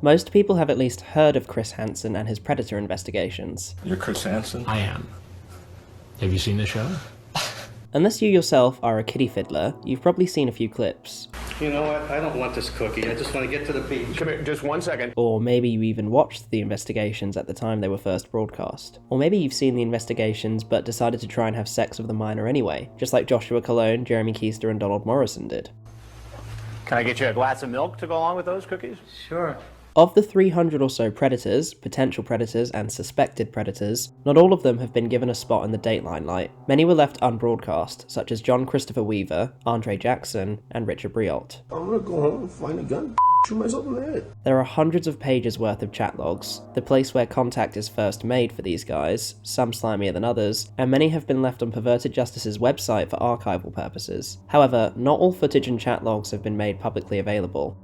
Most people have at least heard of Chris Hansen and his predator investigations. You're Chris Hansen? I am. Have you seen the show? Unless you yourself are a kiddie fiddler, you've probably seen a few clips. You know what? I don't want this cookie. I just want to get to the beach. Come here, just 1 second. Or maybe you even watched the investigations at the time they were first broadcast. Or maybe you've seen the investigations but decided to try and have sex with the minor anyway, just like Joshua Colon, Jeremy Keister, and Donald Morrison did. Can I get you a glass of milk to go along with those cookies? Sure. Of the 300 or so predators, potential predators, and suspected predators, not all of them have been given a spot in the Dateline light. Many were left unbroadcast, such as John Christopher Weaver, Andre Jackson, and Richard Briault. I'm gonna go home and find a gun, shoot myself in the head. There are hundreds of pages worth of chat logs, the place where contact is first made for these guys, some slimier than others, and many have been left on Perverted Justice's website for archival purposes. However, not all footage and chat logs have been made publicly available.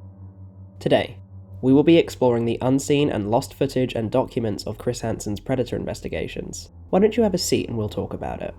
Today, we will be exploring the unseen and lost footage and documents of Chris Hansen's predator investigations. Why don't you have a seat and we'll talk about it?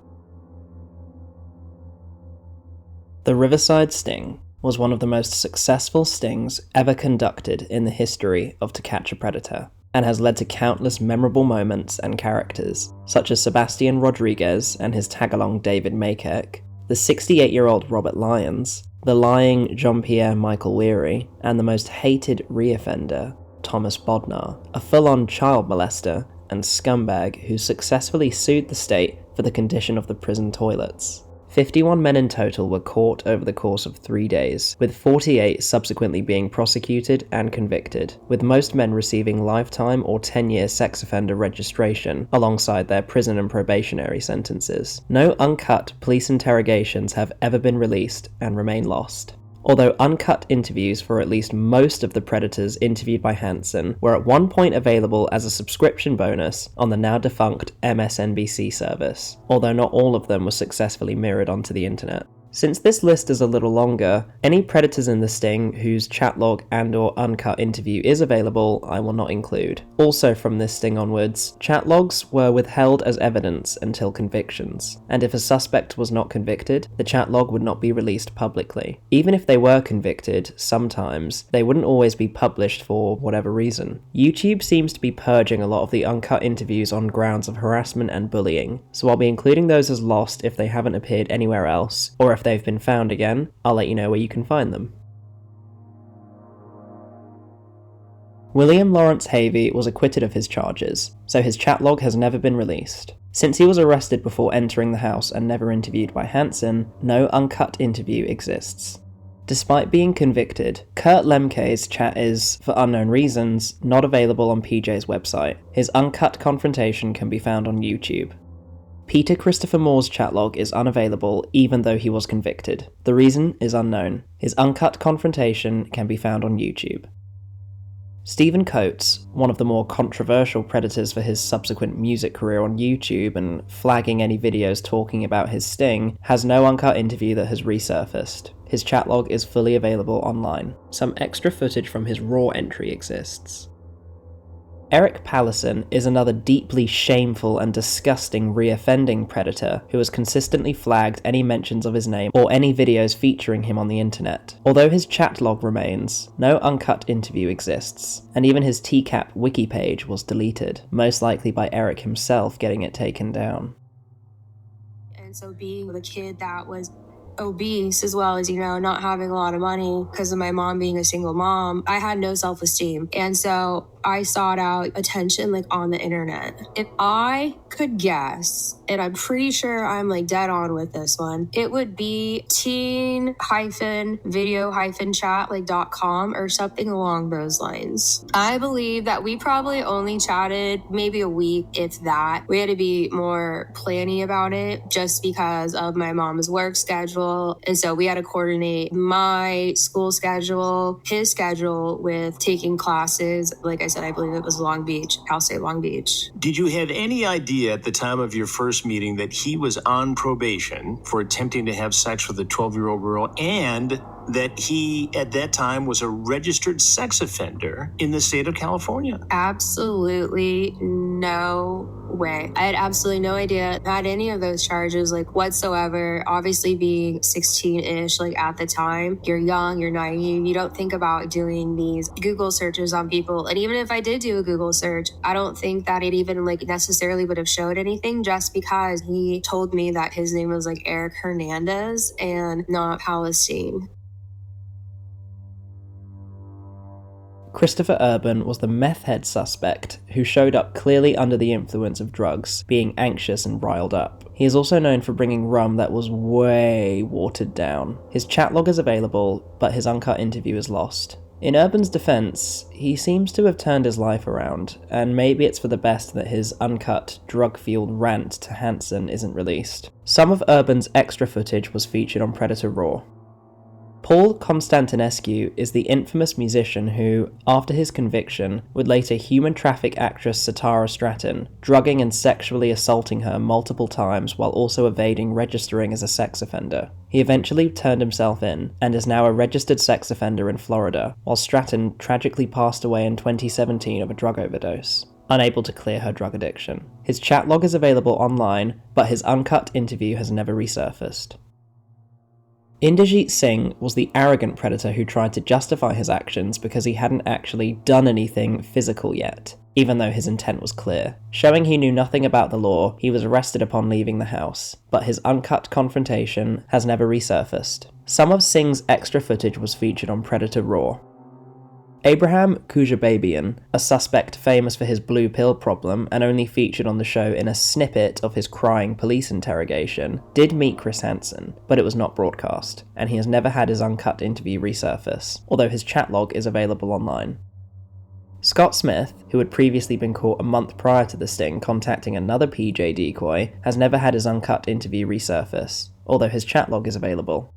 The Riverside sting was one of the most successful stings ever conducted in the history of To Catch a Predator, and has led to countless memorable moments and characters, such as Sebastian Rodriguez and his tag-along David Makek, the 68-year-old Robert Lyons, the lying Jean-Pierre Michael Weary, and the most hated reoffender, Thomas Bodnar, a full-on child molester and scumbag who successfully sued the state for the condition of the prison toilets. 51 men in total were caught over the course of 3 days, with 48 subsequently being prosecuted and convicted, with most men receiving lifetime or 10-year sex offender registration alongside their prison and probationary sentences. No uncut police interrogations have ever been released and remain lost. Although uncut interviews for at least most of the predators interviewed by Hansen were at one point available as a subscription bonus on the now defunct MSNBC service, although not all of them were successfully mirrored onto the internet. Since this list is a little longer, any predators in the sting whose chat log and or uncut interview is available, I will not include. Also from this sting onwards, chat logs were withheld as evidence until convictions, and if a suspect was not convicted, the chat log would not be released publicly. Even if they were convicted, sometimes, they wouldn't always be published for whatever reason. YouTube seems to be purging a lot of the uncut interviews on grounds of harassment and bullying, so I'll be including those as lost if they haven't appeared anywhere else, or if they've been found again, I'll let you know where you can find them. William Lawrence Havey was acquitted of his charges, so his chat log has never been released. Since he was arrested before entering the house and never interviewed by Hansen, no uncut interview exists. Despite being convicted, Kurt Lemke's chat is, for unknown reasons, not available on PJ's website. His uncut confrontation can be found on YouTube. Peter Christopher Moore's chat log is unavailable even though he was convicted. The reason is unknown. His uncut confrontation can be found on YouTube. Stephen Coates, one of the more controversial predators for his subsequent music career on YouTube and flagging any videos talking about his sting, has no uncut interview that has resurfaced. His chat log is fully available online. Some extra footage from his Raw entry exists. Eric Pallison is another deeply shameful and disgusting reoffending predator who has consistently flagged any mentions of his name or any videos featuring him on the internet. Although his chat log remains, no uncut interview exists, and even his TCaP wiki page was deleted, most likely by Eric himself getting it taken down. And so being the kid that was obese as well as, not having a lot of money because of my mom being a single mom, I had no self-esteem. And so I sought out attention on the internet. If I could guess, and I'm pretty sure I'm dead on with this one, it would be teen-video-chat .com or something along those lines. I believe that we probably only chatted maybe a week, if that. We had to be more planny about it just because of my mom's work schedule. And so we had to coordinate my school schedule, his schedule with taking classes. Like I said, I believe it was Long Beach, Cal State Long Beach. Did you have any idea at the time of your first meeting that he was on probation for attempting to have sex with a 12-year-old girl and that he, at that time, was a registered sex offender in the state of California? Absolutely no way. I had absolutely no idea about any of those charges, like whatsoever. Obviously being 16-ish, like at the time, you're young, you're naive, you don't think about doing these Google searches on people. And even if I did do a Google search, I don't think that it even like necessarily would have showed anything, just because he told me that his name was like Eric Hernandez and not Palestine. Christopher Urban was the meth head suspect who showed up clearly under the influence of drugs, being anxious and riled up. He is also known for bringing rum that was way watered down. His chat log is available, but his uncut interview is lost. In Urban's defense, he seems to have turned his life around, and maybe it's for the best that his uncut, drug-fueled rant to Hansen isn't released. Some of Urban's extra footage was featured on Predator Raw. Paul Constantinescu is the infamous musician who, after his conviction, would later human traffic actress Satara Stratton, drugging and sexually assaulting her multiple times while also evading registering as a sex offender. He eventually turned himself in, and is now a registered sex offender in Florida, while Stratton tragically passed away in 2017 of a drug overdose, unable to clear her drug addiction. His chat log is available online, but his uncut interview has never resurfaced. Inderjeet Singh was the arrogant predator who tried to justify his actions because he hadn't actually done anything physical yet, even though his intent was clear. Showing he knew nothing about the law, he was arrested upon leaving the house, but his uncut confrontation has never resurfaced. Some of Singh's extra footage was featured on Predator Raw. Abraham Kujababian, a suspect famous for his blue pill problem and only featured on the show in a snippet of his crying police interrogation, did meet Chris Hansen, but it was not broadcast, and he has never had his uncut interview resurface, although his chat log is available online. Scott Smith, who had previously been caught a month prior to the sting contacting another PJ decoy, has never had his uncut interview resurface, although his chat log is available.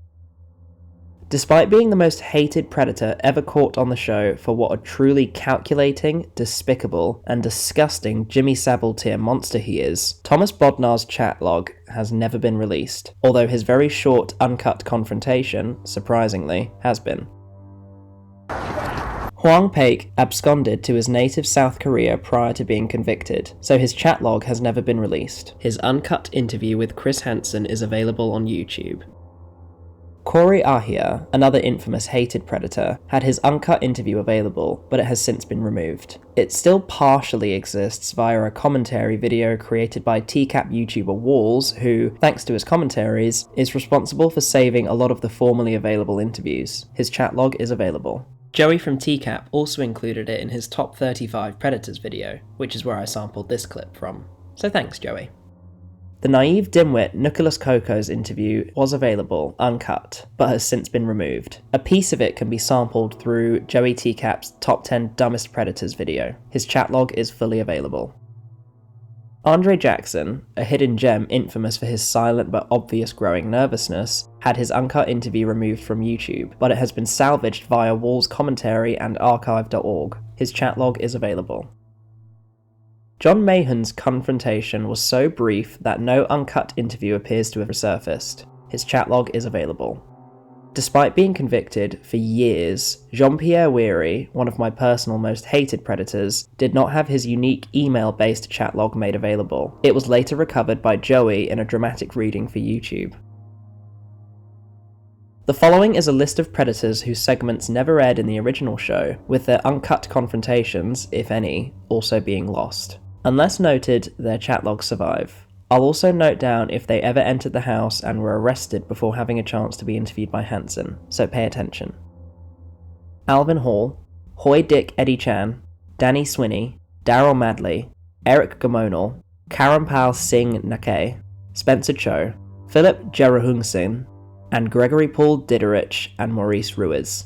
Despite being the most hated predator ever caught on the show for what a truly calculating, despicable, and disgusting Jimmy Savile tier monster he is, Thomas Bodnar's chat log has never been released, although his very short, uncut confrontation, surprisingly, has been. Hwang Paik absconded to his native South Korea prior to being convicted, so his chat log has never been released. His uncut interview with Chris Hansen is available on YouTube. Corey Ahia, another infamous hated predator, had his uncut interview available, but it has since been removed. It still partially exists via a commentary video created by TCaP YouTuber Walls, who, thanks to his commentaries, is responsible for saving a lot of the formerly available interviews. His chat log is available. Joey from TCaP also included it in his Top 35 Predators video, which is where I sampled this clip from. So thanks, Joey. The naive dimwit Nicholas Coco's interview was available, uncut, but has since been removed. A piece of it can be sampled through Joey TCap's Top 10 Dumbest Predators video. His chat log is fully available. Andre Jackson, a hidden gem infamous for his silent but obvious growing nervousness, had his uncut interview removed from YouTube, but it has been salvaged via Wall's commentary and archive.org. His chat log is available. John Mahon's confrontation was so brief that no uncut interview appears to have resurfaced. His chat log is available. Despite being convicted for years, Jean-Pierre Weary, one of my personal most hated predators, did not have his unique email-based chat log made available. It was later recovered by Joey in a dramatic reading for YouTube. The following is a list of predators whose segments never aired in the original show, with their uncut confrontations, if any, also being lost. Unless noted, their chat logs survive. I'll also note down if they ever entered the house and were arrested before having a chance to be interviewed by Hansen, so pay attention. Alvin Hall, Hoy Dick Eddie Chan, Danny Swinney, Daryl Madley, Eric Gamonal, Karampal Singh Nakay, Spencer Cho, Philip Jerahung Singh, and Gregory Paul Diderich and Maurice Ruiz.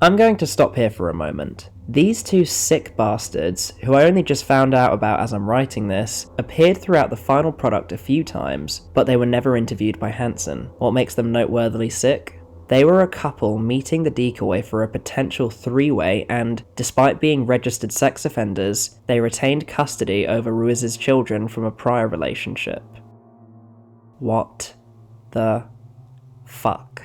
I'm going to stop here for a moment. These two sick bastards, who I only just found out about as I'm writing this, appeared throughout the final product a few times, but they were never interviewed by Hansen. What makes them noteworthily sick? They were a couple meeting the decoy for a potential three-way and, despite being registered sex offenders, they retained custody over Ruiz's children from a prior relationship. What the fuck?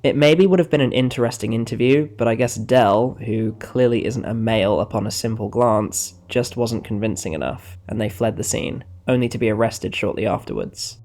It maybe would have been an interesting interview, but I guess Del, who clearly isn't a male upon a simple glance, just wasn't convincing enough, and they fled the scene, only to be arrested shortly afterwards.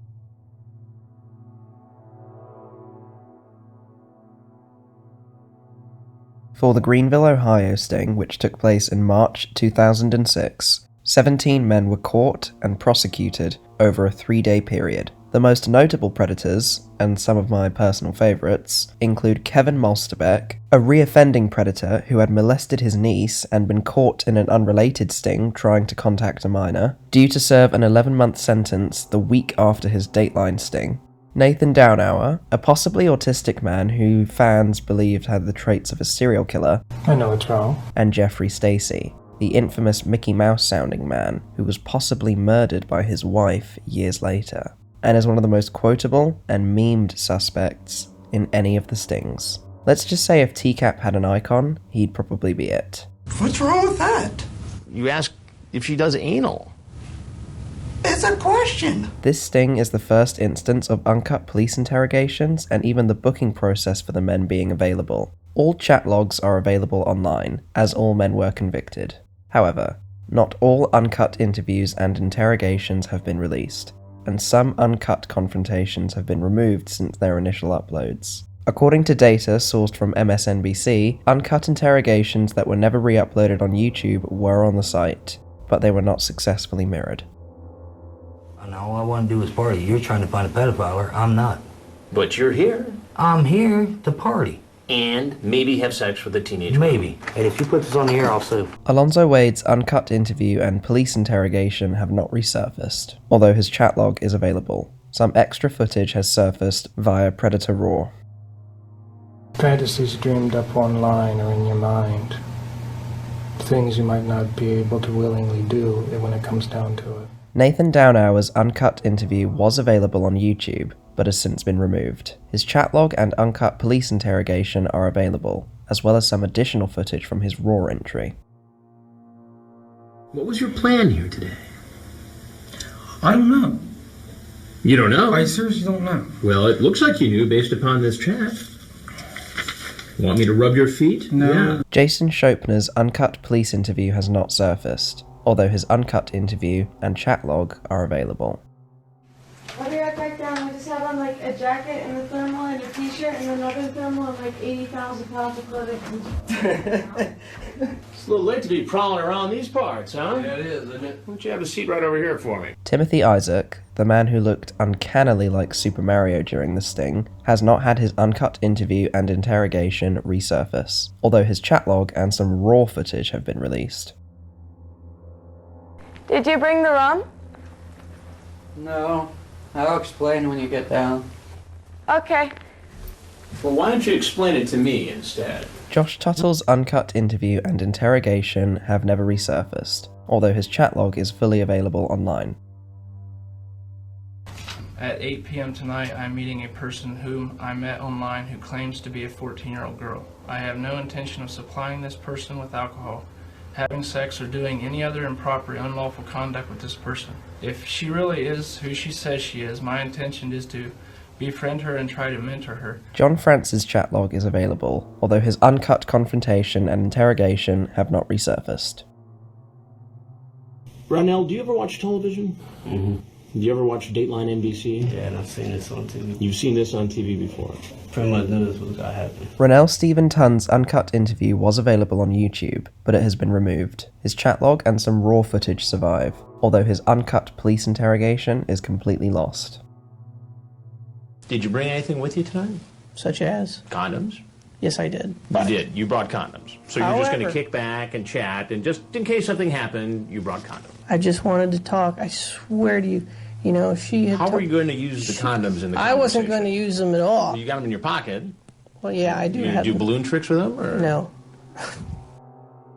For the Greenville, Ohio sting, which took place in March 2006, 17 men were caught and prosecuted over a 3-day period. The most notable predators, and some of my personal favourites, include Kevin Molsterbeck, a reoffending predator who had molested his niece and been caught in an unrelated sting trying to contact a minor, due to serve an 11-month sentence the week after his Dateline sting. Nathan Downhour, a possibly autistic man who fans believed had the traits of a serial killer. I know it's wrong. And Jeffrey Stacy, the infamous Mickey Mouse-sounding man who was possibly murdered by his wife years later, and is one of the most quotable and memed suspects in any of the stings. Let's just say if TCaP had an icon, he'd probably be it. What's wrong with that? You ask if she does anal. It's a question. This sting is the first instance of uncut police interrogations and even the booking process for the men being available. All chat logs are available online, as all men were convicted. However, not all uncut interviews and interrogations have been released, and some uncut confrontations have been removed since their initial uploads. According to data sourced from MSNBC, uncut interrogations that were never re-uploaded on YouTube were on the site, but they were not successfully mirrored. And all I want to do is party. You're trying to find a pedophile. I'm not. But you're here. I'm here to party. And maybe have sex with a teenager. Maybe. And if you put this on the air, I'll sue. Alonzo Wade's uncut interview and police interrogation have not resurfaced, although his chat log is available. Some extra footage has surfaced via Predator Raw. Fantasies dreamed up online or in your mind. Things you might not be able to willingly do when it comes down to it. Nathan Downhour's uncut interview was available on YouTube, but has since been removed. His chat log and uncut police interrogation are available, as well as some additional footage from his Raw entry. What was your plan here today? I don't know. You don't know? I seriously don't know. Well, it looks like you knew based upon this chat. Want me to rub your feet? No. Yeah. Jason Schoepner's uncut police interview has not surfaced, although his uncut interview and chat log are available. I'll be right back down. I just have on like a jacket and a thermal and a t-shirt and another thermal and like 80,000 pounds of clothing. It's a little late to be prowling around these parts, huh? Yeah, it is, isn't it? Why don't you have a seat right over here for me? Timothy Isaac, the man who looked uncannily like Super Mario during the sting, has not had his uncut interview and interrogation resurface, although his chat log and some raw footage have been released. Did you bring the rum? No. I'll explain when you get down. Okay. Well, why don't you explain it to me instead? Josh Tuttle's uncut interview and interrogation have never resurfaced, although his chat log is fully available online. At 8 p.m. tonight, I'm meeting a person whom I met online who claims to be a 14-year-old girl. I have no intention of supplying this person with alcohol, having sex, or doing any other improper, unlawful conduct with this person. If she really is who she says she is, my intention is to befriend her and try to mentor her. John France's chat log is available, although his uncut confrontation and interrogation have not resurfaced. Brownell, do you ever watch television? Mm-hmm. Do you ever watch Dateline NBC? Yeah, and I've seen this on TV. You've seen this on TV before? Pretty much knew this was gonna happen. Ronell Stephen Tunn's uncut interview was available on YouTube, but it has been removed. His chat log and some raw footage survive, although his uncut police interrogation is completely lost. Did you bring anything with you tonight? Such as? Condoms? Yes, I did. You did. You brought condoms. So you're just going to kick back and chat, and just in case something happened, you brought condoms. I just wanted to talk. I swear to you, you know, if she had... How were you going to use the condoms in the conversation? I wasn't going to use them at all. You got them in your pocket. Well, yeah, I do You have do them. balloon tricks with them? Or? No.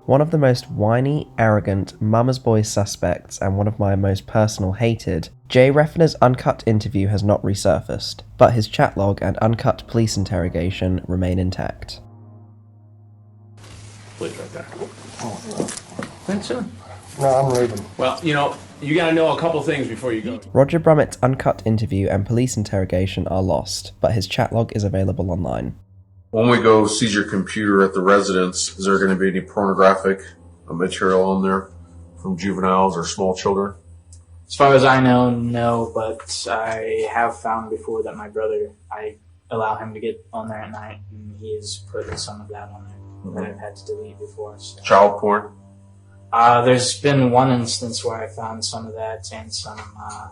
One of the most whiny, arrogant, mama's boy suspects and one of my most personal hated, Jay Reffner's uncut interview has not resurfaced, but his chat log and uncut police interrogation remain intact. Please, right there. Think so? No, I'm leaving. Well, you know, you got to know a couple things before you go. Roger Brummett's uncut interview and police interrogation are lost, but his chat log is available online. When we go seize your computer at the residence, is there going to be any pornographic material on there from juveniles or small children? As far as I know, no, but I have found before that my brother, I allow him to get on there at night, and he has put some of that on there that I've had to delete before. So. Child porn? There's been one instance where I found some of that and some, I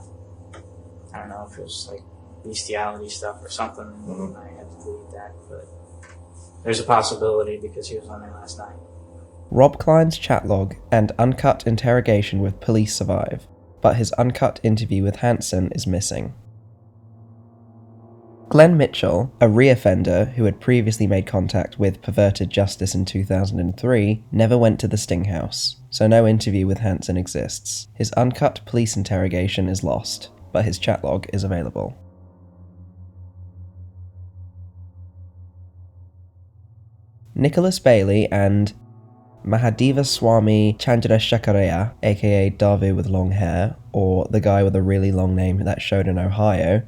don't know if it was like bestiality stuff or something, and I had to delete that, but there's a possibility because he was on there last night. Rob Klein's chat log and uncut interrogation with police survive, but his uncut interview with Hansen is missing. Glenn Mitchell, a reoffender who had previously made contact with Perverted Justice in 2003, never went to the Sting House, so no interview with Hansen exists. His uncut police interrogation is lost, but his chat log is available. Nicholas Bailey and Mahadeva Swami Chandrasekharaya, aka Davu with long hair, or the guy with a really long name that showed in Ohio,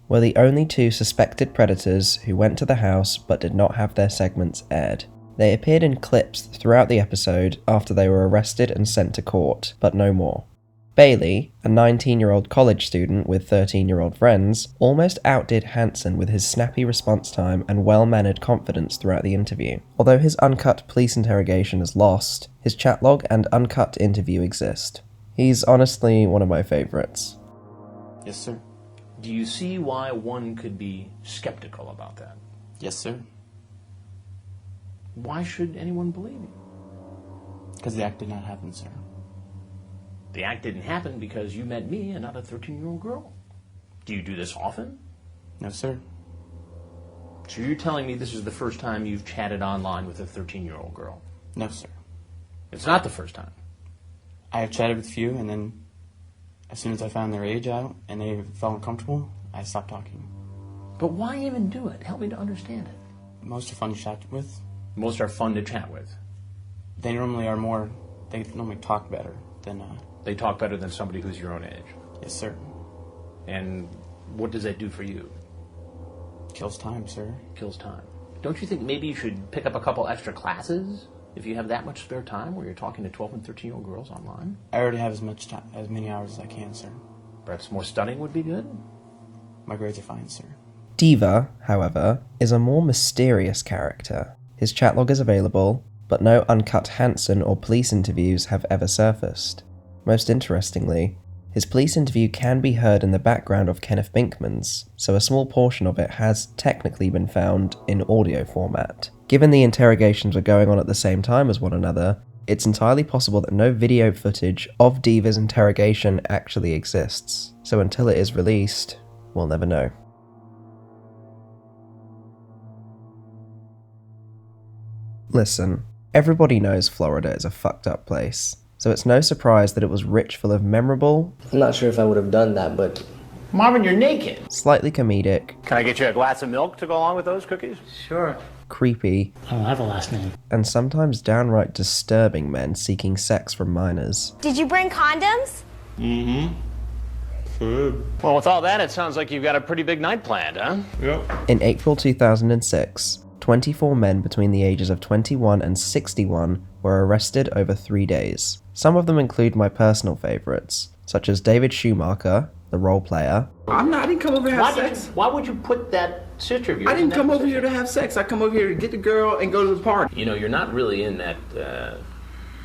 were the only two suspected predators who went to the house but did not have their segments aired. They appeared in clips throughout the episode after they were arrested and sent to court, but no more. Bailey, a 19-year-old college student with 13-year-old friends, almost outdid Hansen with his snappy response time and well-mannered confidence throughout the interview. Although his uncut police interrogation is lost, his chat log and uncut interview exist. He's honestly one of my favourites. Yes, sir. Do you see why one could be skeptical about that? Yes, sir. Why should anyone believe you? Because the act did not happen, sir. The act didn't happen because you met me and not a 13-year-old girl. Do you do this often? No, sir. So you're telling me this is the first time you've chatted online with a 13-year-old girl? No, sir. It's not the first time? I have chatted with a few, and then as soon as I found their age out and they felt uncomfortable, I stopped talking. But why even do it? Help me to understand it. Most are fun to chat with. Most are fun to chat with. They normally talk better than... They talk better than somebody who's your own age? Yes, sir. And what does that do for you? Kills time, sir. Kills time. Don't you think maybe you should pick up a couple extra classes if you have that much spare time where you're talking to 12 and 13-year-old girls online? I already have as many hours as I can, sir. Perhaps more studying would be good? My grades are fine, sir. Diva, however, is a more mysterious character. His chat log is available, but no uncut Hansen or police interviews have ever surfaced. Most interestingly, his police interview can be heard in the background of Kenneth Binkman's, so a small portion of it has technically been found in audio format. Given the interrogations were going on at the same time as one another, it's entirely possible that no video footage of Diva's interrogation actually exists, so until it is released, we'll never know. Listen, everybody knows Florida is a fucked up place, so it's no surprise that it was rich full of memorable... I'm not sure if I would have done that, but... Marvin, you're naked! Slightly comedic... Can I get you a glass of milk to go along with those cookies? Sure. Creepy... I don't have a last name. And sometimes downright disturbing men seeking sex from minors. Did you bring condoms? Mm-hmm. Food. Well, with all that, it sounds like you've got a pretty big night planned, huh? Yep. In April 2006, 24 men between the ages of 21 and 61 were arrested over 3 days. Some of them include my personal favourites, such as David Schumacher, the role player. I didn't come over here to have sex. Why would you put that sister of yours I didn't come over position? here to have sex. I come over here to get the girl and go to the party. You know, you're not really in that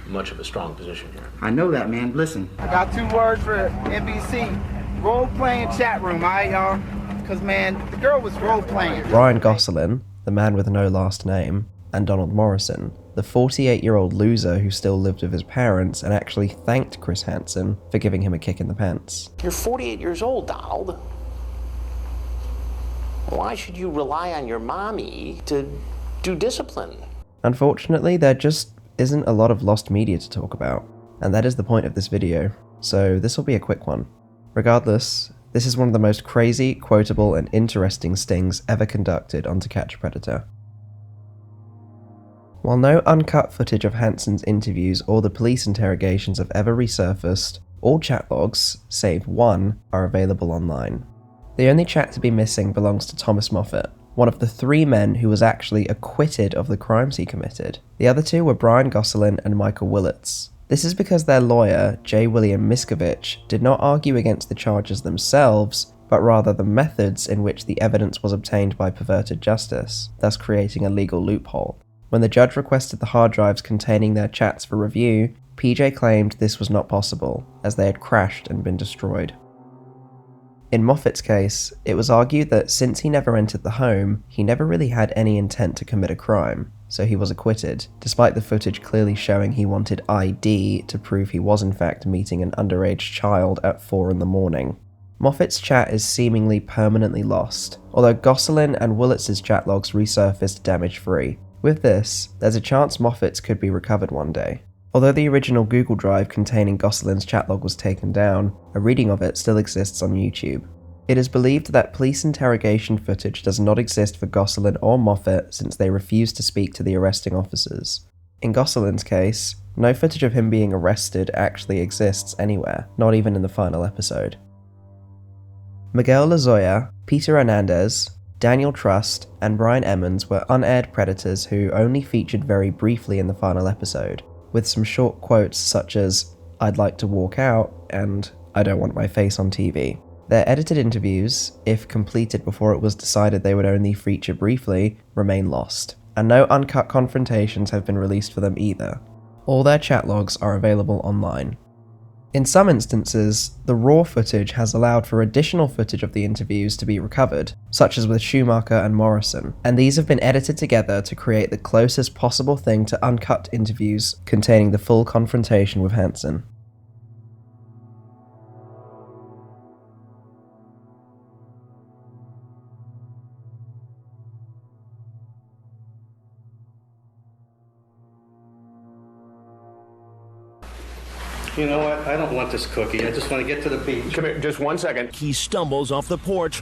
much of a strong position here. I know that, man. Listen. I got 2 words for NBC. Role-playing chat room, all right, y'all? Because, man, the girl was role-playing. Ryan Gosselin, the man with no last name, and Donald Morrison, the 48-year-old loser who still lived with his parents and actually thanked Chris Hansen for giving him a kick in the pants. You're 48 years old, Donald. Why should you rely on your mommy to do discipline? Unfortunately, there just isn't a lot of lost media to talk about, and that is the point of this video, so this will be a quick one. Regardless, this is one of the most crazy, quotable, and interesting stings ever conducted on To Catch a Predator. While no uncut footage of Hansen's interviews or the police interrogations have ever resurfaced, all chat logs, save one, are available online. The only chat to be missing belongs to Thomas Moffat, one of the 3 men who was actually acquitted of the crimes he committed. The other 2 were Brian Gosselin and Michael Willits. This is because their lawyer, J. William Miscovich, did not argue against the charges themselves, but rather the methods in which the evidence was obtained by perverted justice, thus creating a legal loophole. When the judge requested the hard drives containing their chats for review, PJ claimed this was not possible, as they had crashed and been destroyed. In Moffat's case, it was argued that since he never entered the home, he never really had any intent to commit a crime, so he was acquitted, despite the footage clearly showing he wanted ID to prove he was in fact meeting an underage child at 4 in the morning. Moffat's chat is seemingly permanently lost, although Gosselin and Willits' chat logs resurfaced damage-free. With this, there's a chance Moffat's could be recovered one day. Although the original Google Drive containing Gosselin's chat log was taken down, a reading of it still exists on YouTube. It is believed that police interrogation footage does not exist for Gosselin or Moffat since they refused to speak to the arresting officers. In Gosselin's case, no footage of him being arrested actually exists anywhere, not even in the final episode. Miguel Lozoya, Peter Hernandez, Daniel Trust, and Brian Emmons were unaired predators who only featured very briefly in the final episode, with some short quotes such as, "I'd like to walk out," and "I don't want my face on TV." Their edited interviews, if completed before it was decided they would only feature briefly, remain lost, and no uncut confrontations have been released for them either. All their chat logs are available online. In some instances, the raw footage has allowed for additional footage of the interviews to be recovered, such as with Schumacher and Morrison, and these have been edited together to create the closest possible thing to uncut interviews containing the full confrontation with Hansen. You know what? I don't want this cookie. I just want to get to the beach. Come here, just 1 second. He stumbles off the porch